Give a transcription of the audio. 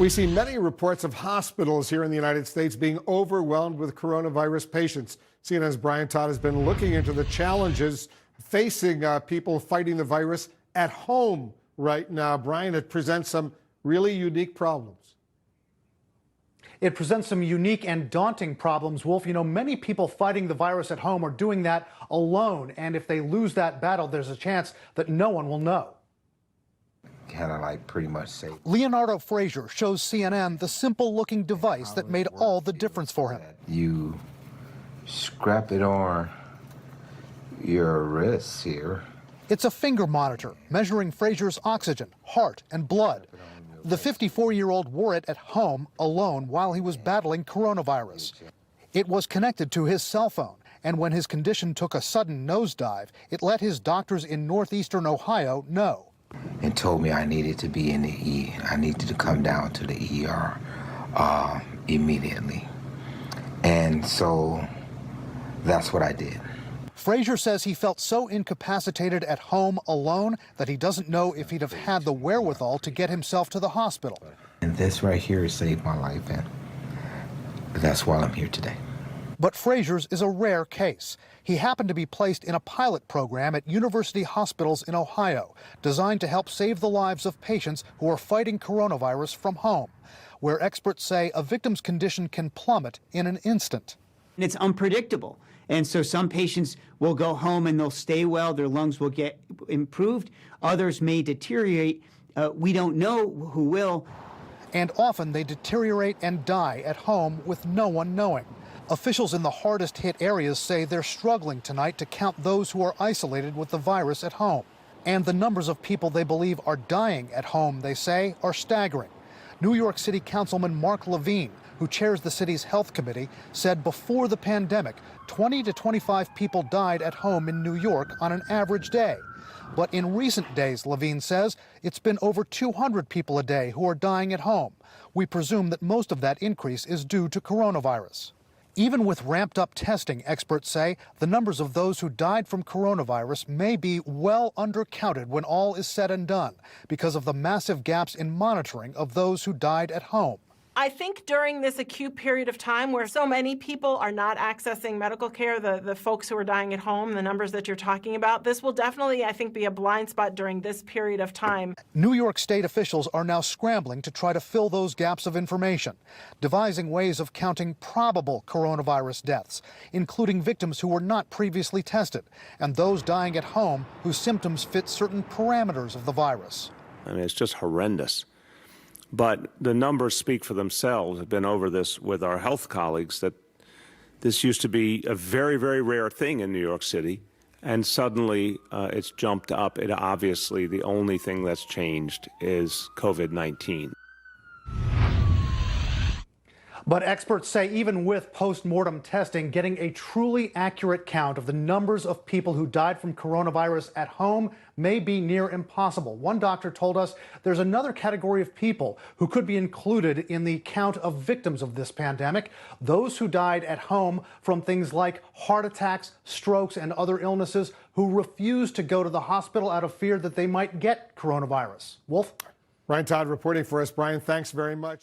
We see many reports of hospitals here in the United States being overwhelmed with coronavirus patients. CNN's Brian Todd has been looking into the challenges facing people fighting the virus at home right now. Brian, it presents some really unique problems. It presents some unique and daunting problems, Wolf. You know, many people fighting the virus at home are doing that alone. And if they lose that battle, there's a chance that no one will know. Kind of like pretty much safe. Leonardo Frazier shows CNN the simple-looking device that made all the difference for him. You strap it on your wrist here. It's a finger monitor measuring Frazier's oxygen, heart, and blood. The 54-year-old wore it at home alone while he was battling coronavirus. It was connected to his cell phone, and when his condition took a sudden nosedive, it let his doctors in northeastern Ohio know. And told me I needed to be in the I needed to come down to the ER immediately. And so that's what I did. Frazier says he felt so incapacitated at home alone that he doesn't know if he'd have had the wherewithal to get himself to the hospital. And this right here saved my life, and that's why I'm here today. But Frazier's is a rare case. He happened to be placed in a pilot program at university hospitals in Ohio, designed to help save the lives of patients who are fighting coronavirus from home, where experts say a victim's condition can plummet in an instant. It's unpredictable. And so some patients will go home and they'll stay well, their lungs will get improved. Others may deteriorate. We don't know who will. And often they deteriorate and die at home with no one knowing. Officials in the hardest hit areas say they're struggling tonight to count those who are isolated with the virus at home. And the numbers of people they believe are dying at home, they say, are staggering. New York City Councilman Mark Levine, who chairs the city's health committee, said before the pandemic, 20 to 25 people died at home in New York on an average day. But in recent days, Levine says, it's been over 200 people a day who are dying at home. We presume that most of that increase is due to coronavirus. Even with ramped-up testing, experts say the numbers of those who died from coronavirus may be well undercounted when all is said and done because of the massive gaps in monitoring of those who died at home. I think during this acute period of time where so many people are not accessing medical care, the folks who are dying at home, the numbers that you're talking about, this will definitely, I think, be a blind spot during this period of time. New York State officials are now scrambling to try to fill those gaps of information, devising ways of counting probable coronavirus deaths, including victims who were not previously tested, and those dying at home whose symptoms fit certain parameters of the virus. I mean, it's just horrendous. But the numbers speak for themselves. I've been over this with our health colleagues, that this used to be a very, very rare thing in New York City, and suddenly it's jumped up. And obviously, the only thing that's changed is COVID-19. But experts say even with post-mortem testing, getting a truly accurate count of the numbers of people who died from coronavirus at home may be near impossible. One doctor told us there's another category of people who could be included in the count of victims of this pandemic, those who died at home from things like heart attacks, strokes, and other illnesses, who refused to go to the hospital out of fear that they might get coronavirus. Wolf? Brian Todd reporting for us. Brian, thanks very much.